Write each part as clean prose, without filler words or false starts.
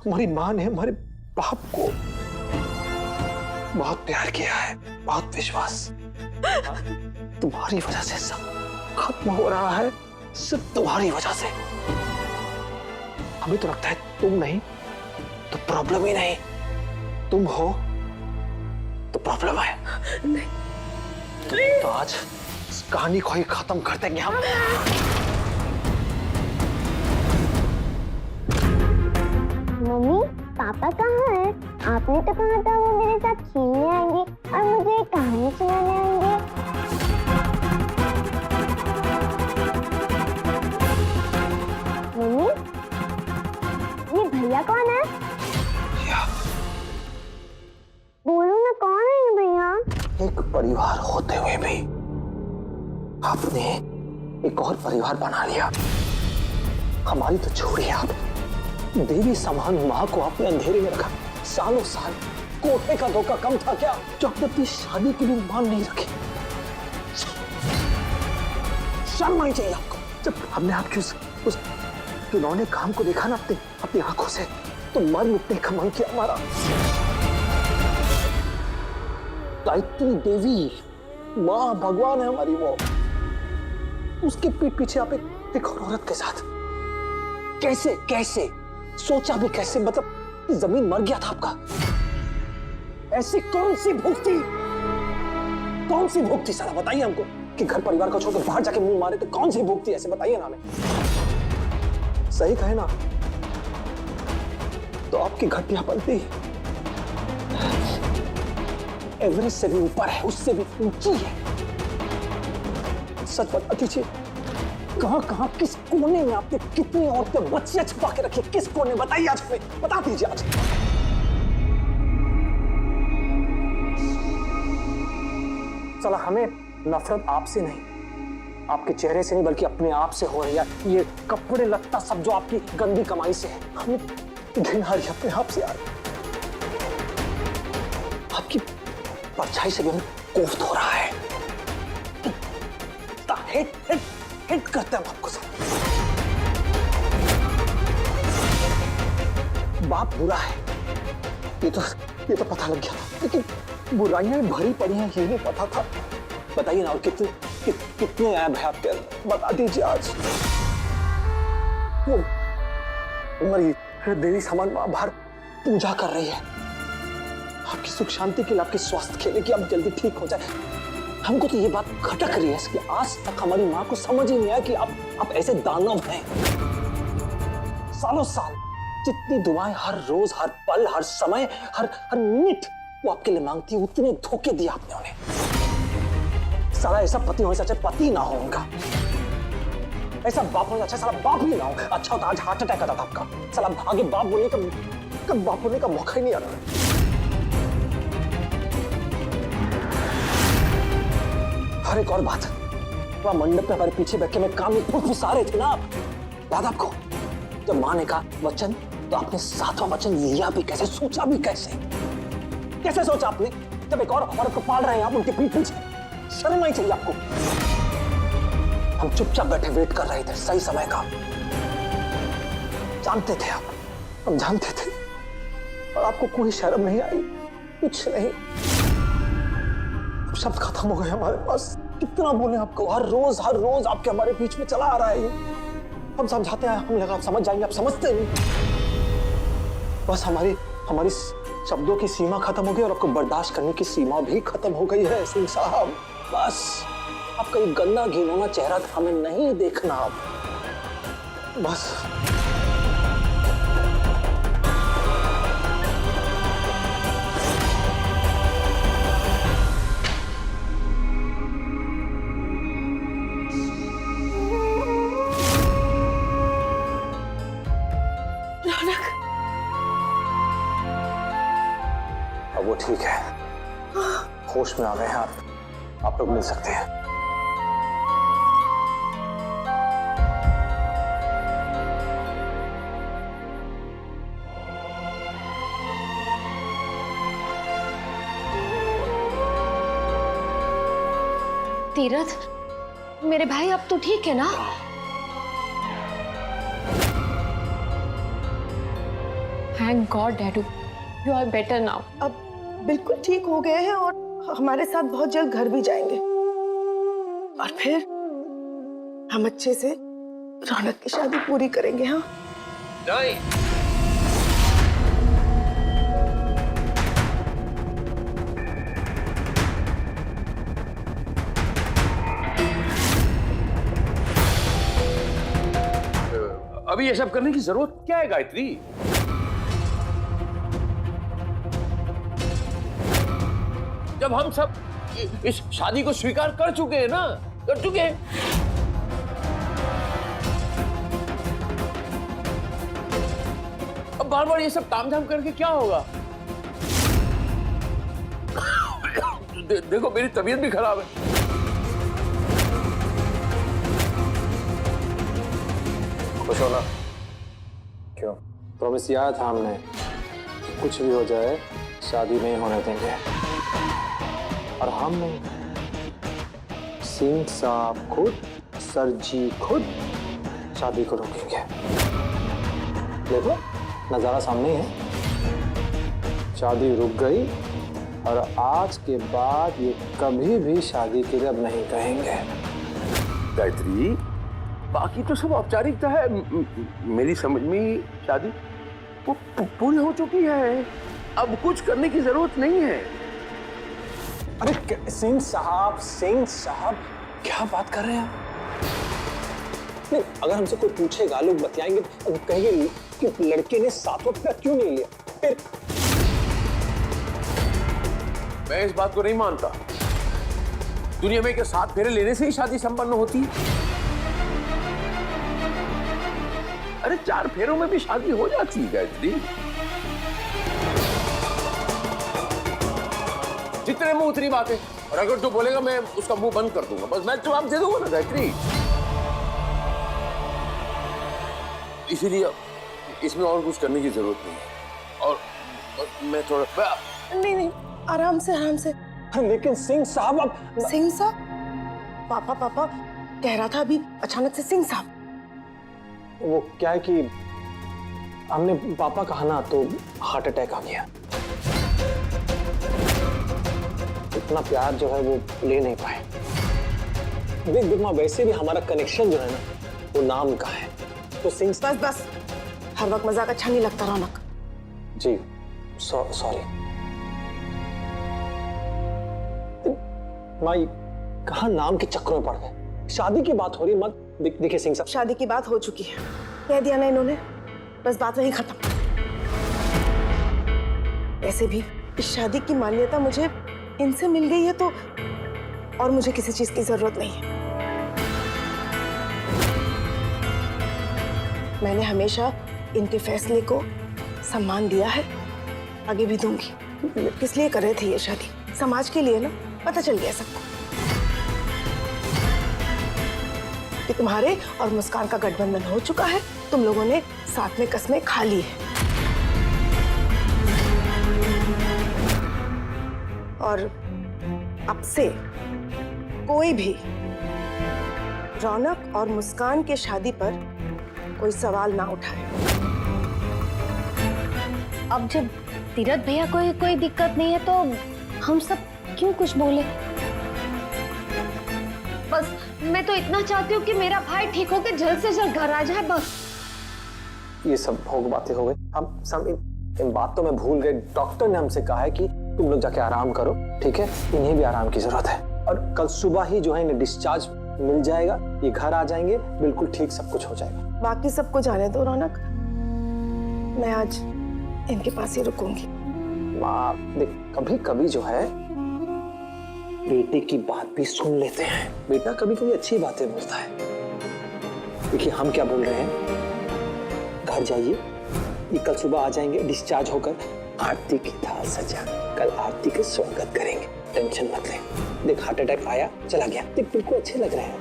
हमारी माँ ने हमारे बाप को बहुत प्यार किया है, बहुत विश्वास। तुम्हारी वजह से सब खत्म हो रहा है, सिर्फ तुम्हारी वजह से। हमें तो लगता है तुम नहीं तो प्रॉब्लम ही नहीं, तुम हो तो प्रॉब्लम है। नहीं। तो आज इस कहानी को ही खत्म कर देंगे हम। मम्मी, पापा कहाँ है? आपने तो कहा था वो मेरे साथ खेलने आएंगे और मुझे एक कहानी सुनाने आएंगे। मम्मी, ये भैया कौन है? बोलो ना, कौन है ये भैया? एक परिवार होते हुए भी आपने एक और परिवार बना लिया। हमारी तो छोड़िए आप, देवी समान माँ को आपने अंधेरे में रखा। सालों साल कोठे का धोखा कम था क्या जो आपने अपनी शादी के लिए मान नहीं रखी? शर्म आनी चाहिए आपको। जब हमने आपके उस खिलौने काम को देखा ना अपनी आंखों से, तो मर मिटने का मन किया हमारा। गायत्री देवी माँ भगवान है हमारी, वो उसके पीठ पीछे आप एक और औरत के साथ कैसे कैसे सोचा भी कैसे? मतलब जमीन मर गया था आपका। ऐसी कौन सी भूख थी सारा बताइए हमको कि घर परिवार को छोड़कर बाहर जाके मुंह मारे? तो कौन सी भूख थी ऐसे बताइए ना हमें। सही कहे ना, तो आपकी घटिया बनती एवरेस्ट से भी ऊपर है, उससे भी ऊंची है। सच बता दीजिए, कहां किस कोने में आपने कितनी औरतें बच्चियां छुपा के रखी? किस कोने बताइए आज हमें, बता दीजिए आज। चला, हमें नफरत आपसे नहीं, आपके चेहरे से नहीं, बल्कि अपने आप से हो रही है। ये कपड़े लत्ता सब जो आपकी गंदी कमाई से है, हमें घृणा आ रही है अपने आप से यार। आपकी परछाई से भी हमें कोफ्त हो रहा है। हिट करते हैं हम आपको सब। बाप बुरा है, ये तो पता लग गया, लेकिन बुराइयां भरी पड़ी हैं ये नहीं पता था। बताइए ना, और कितने ऐब है आपके अंदर, बता दीजिए आज। वो हमारी देवी समान मां बाहर पूजा कर रही है आपकी सुख शांति के लिए, आपके स्वास्थ्य के लिए, कि आप जल्दी ठीक हो जाए। हमको तो ये बात खटक रही है कि आज तक हमारी माँ को समझ ही नहीं आया कि आप ऐसे दानव हैं। सालों साल जितनी दुआएं हर रोज, हर पल, हर समय, हर मिनट वो आपके लिए मांगती है, उतने धोखे दिए आपने उन्हें। साला ऐसा पति होने से अच्छा पति ना हो उनका, ऐसा बाप होने अच्छा साला बाप ही ना हो। अच्छा होता आज हार्ट अटैक आता था आपका। साला आगे बाप बोलने का मौका ही नहीं आ रहा। हर एक और बात, वहां मंडप पे हमारे पीछे बैठ के मैं काम में फुसफुसा रहे थे ना आप, याद आपको? जब माँ ने कहा वचन, तो आपने 7वां वचन लिया भी कैसे, सोचा भी कैसे सोचा आपने? जब एक और औरत को पाल रहे हैं आप उनके पीठ पीछे, शर्म नहीं चाहिए आपको? हम चुपचाप बैठे वेट कर रहे थे सही समय का। जानते थे आप, हम जानते थे, और आपको कोई शर्म नहीं आई, कुछ नहीं। शब्द खत्म हो गए हमारे पास। कितना बोले आपको, हर रोज आपके हमारे बीच में चला आ रहा है ये। हम समझाते हैं, हम लगा आप समझ जाएंगे, आप समझते नहीं। बस हमारी शब्दों की सीमा खत्म हो गई और आपको बर्दाश्त करने की सीमा भी खत्म हो गई है सिंह साहब। बस आपका ये गंदा घिनौना चेहरा हमें नहीं देखना अब, बस। अब वो ठीक है, होश में आ गए हैं आप लोग मिल सकते हैं। तीरथ, मेरे भाई अब तो ठीक है ना? थैंक गॉड डैडू, यू आर बेटर नाउ। अब बिल्कुल ठीक हो गए हैं और हमारे साथ बहुत जल्द घर भी जाएंगे और फिर हम अच्छे से रौनक की शादी पूरी करेंगे। हाँ नहीं, अभी ये सब करने की जरूरत क्या है गायत्री? जब हम सब इस शादी को स्वीकार कर चुके हैं ना, कर चुके हैं। अब बार बार ये सब तामझाम करके क्या होगा? देखो मेरी तबीयत भी खराब है। खुश हो ना? क्यों? प्रॉमिस किया था हमने, कुछ भी हो जाए शादी नहीं होने देंगे। और हम नहीं, सिंह साहब खुद, सर जी खुद शादी को रोकेंगे। देखो नजारा सामने है, शादी रुक गई और आज के बाद ये कभी भी शादी के लिए अब नहीं कहेंगे। गायत्री, बाकी तो सब औपचारिकता है। मेरी समझ में शादी वो पूरी हो चुकी है, अब कुछ करने की जरूरत नहीं है। अरे सिंह साहब क्या बात कर रहे हैं आप? नहीं, अगर हमसे कोई पूछेगा, लोग बतलाएंगे, अब कहेंगे कि लड़के ने सातवां फेरा क्यों नहीं लिया, फिर मैं इस बात को नहीं मानता। दुनिया में के 7 फेरे लेने से ही शादी संपन्न होती है। अरे 4 फेरों में भी शादी हो जाती है गायत्री। जितने मुंह उतनी बातें, और अगर जो बोलेगा मैं उसका मुंह बंद कर दूंगा, बस मैं जवाब दे दूंगा ना गायत्री। इसीलिए इसमें और कुछ करने की जरूरत नहीं है। और मैं थोड़ा नहीं, आराम से। लेकिन सिंह साहब अब सिंह साहब? पापा कह रहा था अभी अचानक से सिंह साहब। वो क्या है कि हमने पापा कहा ना तो हार्ट अटैक आ गया। इतना प्यार जो है वो ले नहीं पाए। देख माँ, वैसे भी हमारा कनेक्शन जो है ना वो नाम का है, तो सिंह बस हर वक्त मजाक अच्छा नहीं लगता रौनक जी। सॉरी माँ, कहाँ नाम के चक्रों में पड़ गए। शादी की बात हो रही, मत देखिए सिंह साहब, शादी की बात हो चुकी है, कह दिया ना इन्होंने, बस बात वहीं खत्म। ऐसे भी इस शादी की मान्यता मुझे इनसे मिल गई है, तो और मुझे किसी चीज की जरूरत नहीं है। मैंने हमेशा इनके फैसले को सम्मान दिया है, आगे भी दूंगी। किस लिए कर रहे थे ये शादी? समाज के लिए ना, पता चल गया सबको कि तुम्हारे और मुस्कान का गठबंधन हो चुका है। तुम लोगों ने साथ में कस्में खा ली है और अब से कोई भी रौनक और मुस्कान के शादी पर कोई सवाल ना उठाए। अब जब तीरथ भैया को कोई दिक्कत नहीं है तो हम सब क्यों कुछ बोले? बस मैं तो इतना चाहती हूँ कि मेरा भाई ठीक होकर जल्द से जल्द घर आ जाए, बस। ये सब बातें हो गई, हम सब इन बातों में भूल गए। डॉक्टर ने हमसे कहा है कि तुम लोग जाके आराम करो, ठीक है? इन्हें भी आराम की जरूरत है और कल सुबह ही जो है इन्हें डिस्चार्ज मिल जाएगा, ये घर आ जाएंगे, बिल्कुल ठीक सब कुछ हो जाएगा। बाकी सबको जाने दो रौनक, मैं आज इनके पास ही रुकूंगी। माँ देख, कभी कभी जो है बेटे की बात भी सुन लेते हैं। बेटा कभी कभी अच्छी बातें बोलता है। देखिए हम क्या बोल रहे हैं, घर जाइए, ये कल सुबह आ जाएंगे डिस्चार्ज होकर। आरती की थाल सजा, कल आरती का स्वागत करेंगे, टेंशन मत ले। देख हार्ट अटैक आया, चला गया, देख बिल्कुल अच्छे लग रहे हैं।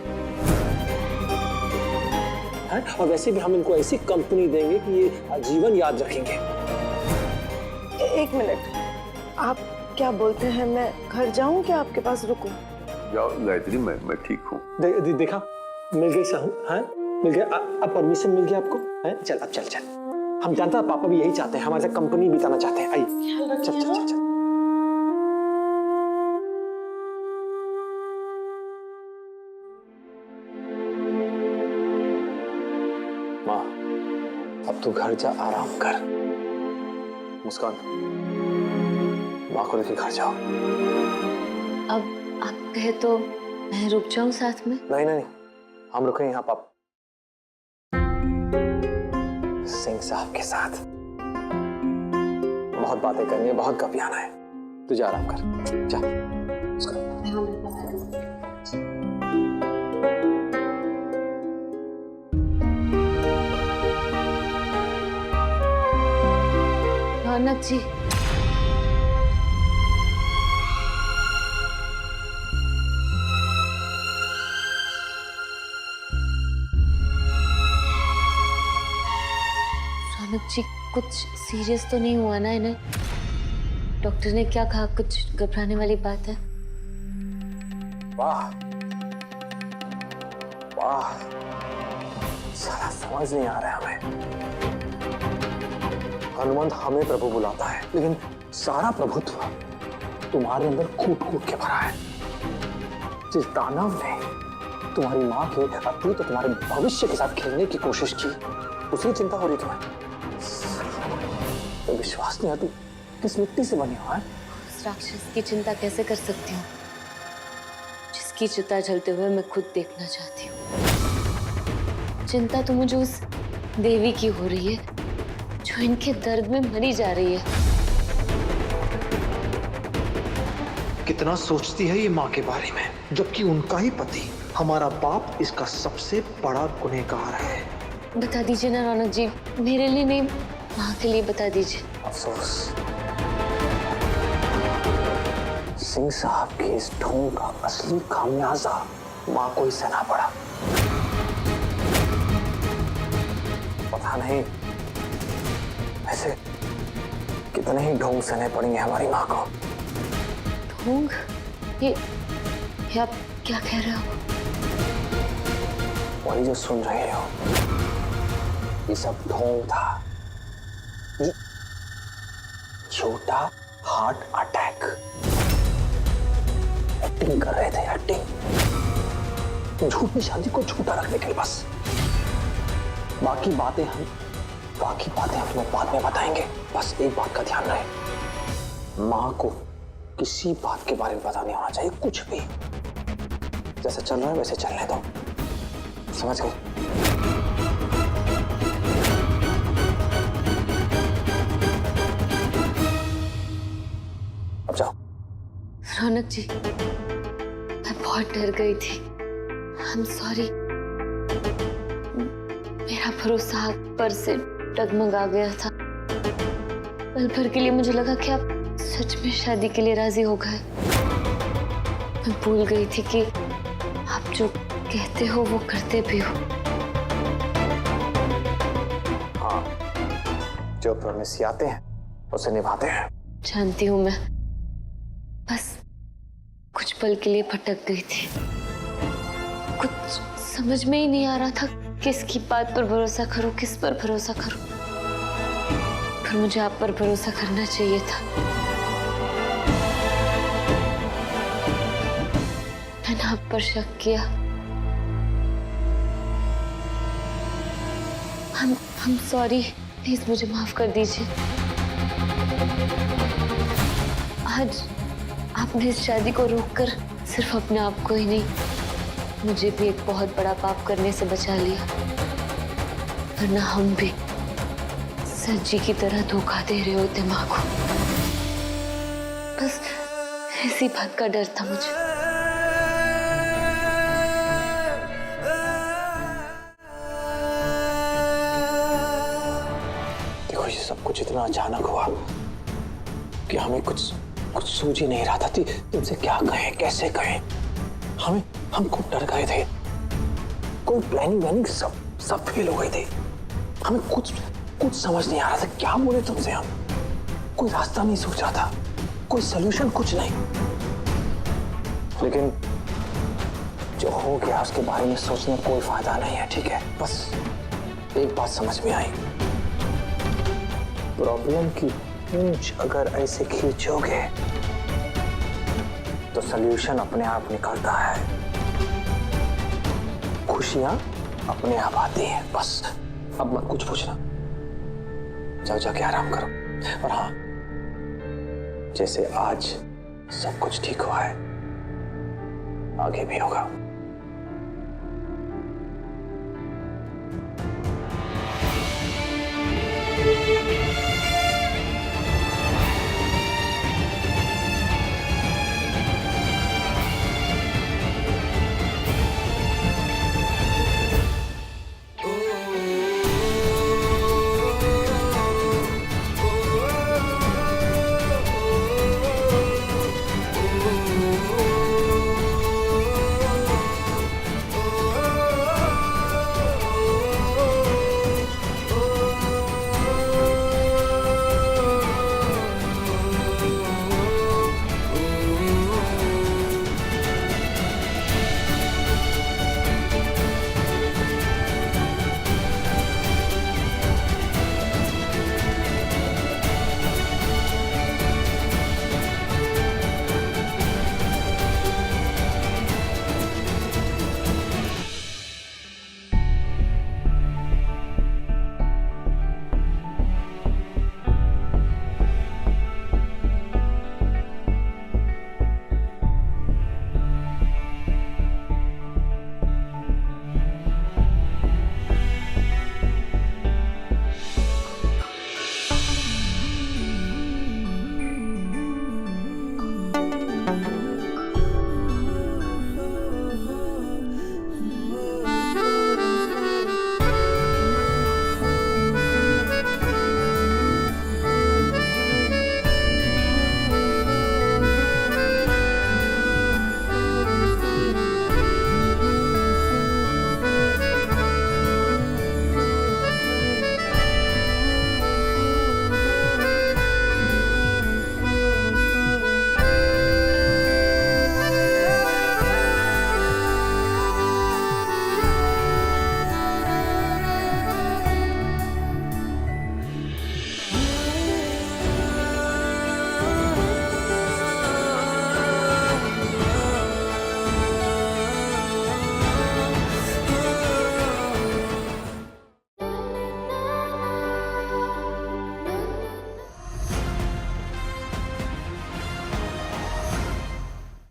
और वैसे भी हम इनको ऐसी कंपनी देंगे कि ये जीवन याद रखेंगे। एक मिनट, आप क्या बोलते हैं? मैं घर जाऊं क्या आपके पास रुकूं? जाओ गायत्री, मैं ठीक हूँ। देखा, मिल गई साहू, हाँ मिल गया। अब परमिशन मिल गया आपको, हैं? चल अब चल हम जानते हैं पापा भी यही चाहते हैं, हमारे साथ कंपनी बिताना चाहते हैं। आइए चल चल चल चल। माँ अब तू घर जा, आराम कर। मुस्कान माँ को लेकर घर जाओ। अब आप कहे तो मैं रुक जाऊं साथ में? नहीं नहीं, हम रुके यहाँ पापा सिंह साहब के साथ। बहुत बातें करनी है, बहुत गपियाना है। तू जा, आराम कर जा। रौनक जी, रौनक जी कुछ सीरियस तो नहीं हुआ ना इन्हें? डॉक्टर ने क्या कहा? कुछ घबराने वाली बात है? वाह वाह, सारा समझ नहीं आ रहा है हमें। हनुमंत हमें प्रभु बुलाता है, लेकिन सारा प्रभुत्व तुम्हारे अंदर कूट कूट के भरा है। जिस दानव ने तुम्हारी माँ के अतीत और तुम्हारे भविष्य के साथ खेलने की कोशिश की, उसी चिंता हो रही तुम्हें। तो विश्वास नहीं है, तू किस मिट्टी से बनी हुआ है? उस राक्षस की चिंता कैसे कर सकती हूँ जिसकी चिता जलते हुए मैं खुद देखना चाहती हूँ। चिंता तो मुझे उस देवी की हो रही है जो इनके दर्द में मरी जा रही है। कितना सोचती है ये माँ के बारे में, जबकि उनका ही पति हमारा बाप इसका सबसे बड़ा गुनहगार है। बता दीजिए ना रौनक जी, मेरे लिए नहीं, माँ के लिए बता दीजिए। अफसोस, सिंह साहब के इस ढोंग का असली खामियाजा माँ को ही सहना पड़ा। पता नहीं ऐसे कितने ही ढोंग सहने पड़ेंगे हमारी माँ को। ढोंग? ये आप क्या कह रहे हो? वही जो सुन रहे हो, ये सब ढोंग था। ये छोटा हार्ट अटैक। एक्टिंग कर रहे थे, एक्टिंग। झूठ में शादी को झूठा रखने के लिए बस। बाकी बातें हम तुम्हें बाद में बताएंगे। बस एक बात का ध्यान रहे, माँ को किसी बात के बारे में पता नहीं होना चाहिए, कुछ भी। जैसा चल रहा है वैसे चलने दो, समझ गए? अब जाओ। रौनक जी, मैं बहुत डर गई थी। I am sorry. मेरा भरोसा आप पर से डगमगा गया था। पल भर के लिए मुझे लगा कि आप सच में शादी के लिए राजी हो गए। मैं भूल गई थी कि आप जो कहते हो वो करते भी हो। हाँ, जो प्रॉमिस आते हैं उसे निभाते हैं। जानती हूँ मैं, बस कुछ पल के लिए भटक गई थी। कुछ समझ में ही नहीं आ रहा था किसकी बात पर भरोसा करूं, किस पर भरोसा करूं। पर मुझे आप पर भरोसा करना चाहिए था। मैंने आप पर शक किया। हम सॉरी, प्लीज मुझे माफ कर दीजिए। आज आपने इस शादी को रोककर सिर्फ अपने आप को ही नहीं, मुझे भी एक बहुत बड़ा पाप करने से बचा लिया। वरना हम भी सज्जी की तरह धोखा दे रहे होते माँ को। बस इसी बात का डर था मुझे। देखो, ये सब कुछ इतना अचानक हुआ कि हमें कुछ सूझ ही नहीं रहा था। तुमसे क्या कहें, कैसे कहें। हम खूब डर गए थे। कोई प्लानिंग सब फेल हो गए थे। हमें कुछ समझ नहीं आ रहा था क्या बोले तुमसे हम। कोई रास्ता नहीं सोच रहा था, कोई सलूशन कुछ नहीं। लेकिन जो हो गया उसके बारे में सोचने कोई फायदा नहीं है, ठीक है? बस एक बात समझ में आई, प्रॉब्लम की पूंछ अगर ऐसे खींचोगे तो सॉल्यूशन अपने आप निकलता है, खुशियां अपने आप आती हैं। बस अब मत कुछ पूछना, जाओ जाके आराम करो। और हाँ, जैसे आज सब कुछ ठीक हुआ है, आगे भी होगा।